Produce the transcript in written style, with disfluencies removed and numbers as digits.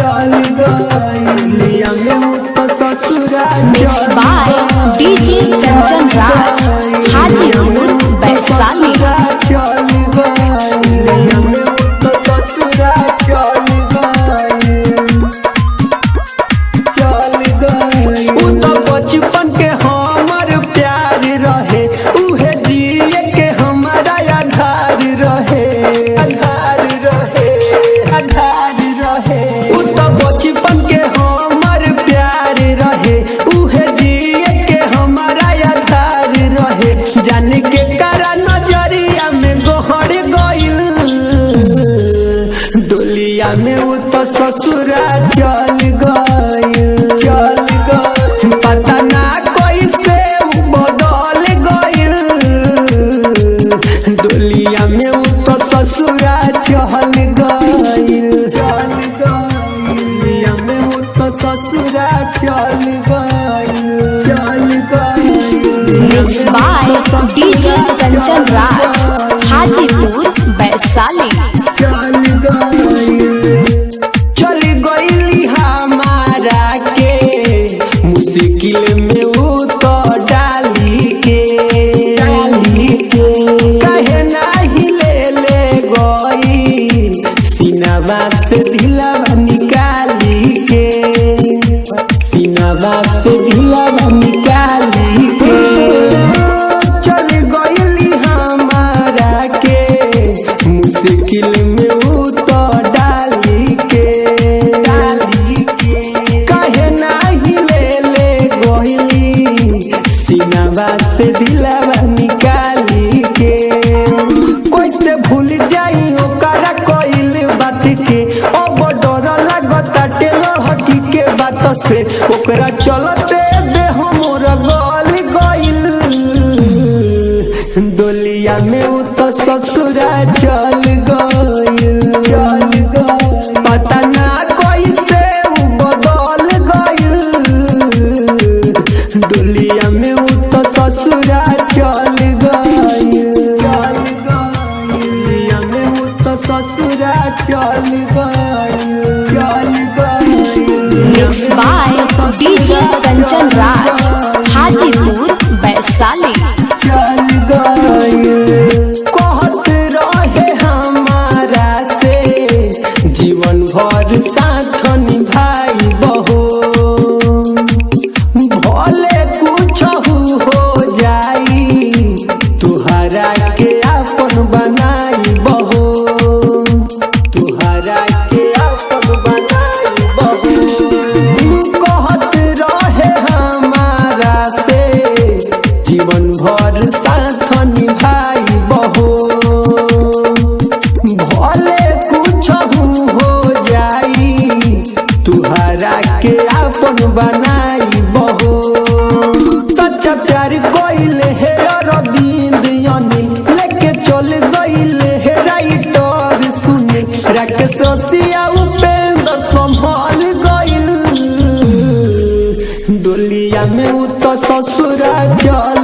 चल गइलिया में तो ससुरा मिक्स बाय डीजे चंचल राज हाजीपुर वैशाली। चल गइलिया में तो ससुरा चल गइल। उ तो बचपन के हमर प्यार रहे, उहे जिए के हमारा आधार रहे, आधार रहे, आधार रहे। उ तो बचपन के हमर प्यार रहे, उहे जिए के हमारा आधार रहे। जाने के करा नजरिया में गोहर गइल, डोलिया में उ तो ससुरा चल गइल, चल गइल। पता ना कैसे उ बदल गइल, डोलिया में उ तो ससुरा चल गइल, चल गइल। डोलिया में उ तो ससुरा चल गइल, चल गइल। मिक्स बाय डीजे चंचल राज हाजीपुर वैशाली। चल गइली हमारा के मुश्किल में उ तो डाली के, कहे नाही ले गई सीनावा से दिलवा निकाली के, सीनावा से दिलवा निकाली के। चल गइली हमारा के मुश्किल में उ तो डाली के, कहे नाही ले गइली सीनावा से दिलवा निकाली के। कैसे भूल जाई ओकरा कइल बात के, अब डर लागता टेलो हकी के बात से। ओकरा चलते देह मोर गल गइल, डोलिया में उ तो ससुरा चल गइल, चल गइल। पता ना कैसे उ बदल गइल, डोलिया में उ तो ससुरा चल गइल, चल गइल। डोलिया में उ तो ससुरा चल गइल, चल गइल। मिक्स बाय डीजे चंचल राज हाजीपुर वैशाली। चल गइल। कहत रहे हमारा से जीवन भर साथ निभाई बहो, भले कुछ हो जाई तुहरा के अपन बनाई बहो, तुहरा के अपन बनाई बहो। कहत रहे हमारा से जीवन भर साथ निभाई बहो, भले कुछ हो जाई तुहरा के अपन बनाई बहो। सच्चा प्यार कइल हे अरविंद अनिल, लेके चल गइल हे राइटर सुनील। राकेश रसिया उपेंद्र संभाल गइल, डोलिया में उ तो ससुरा चल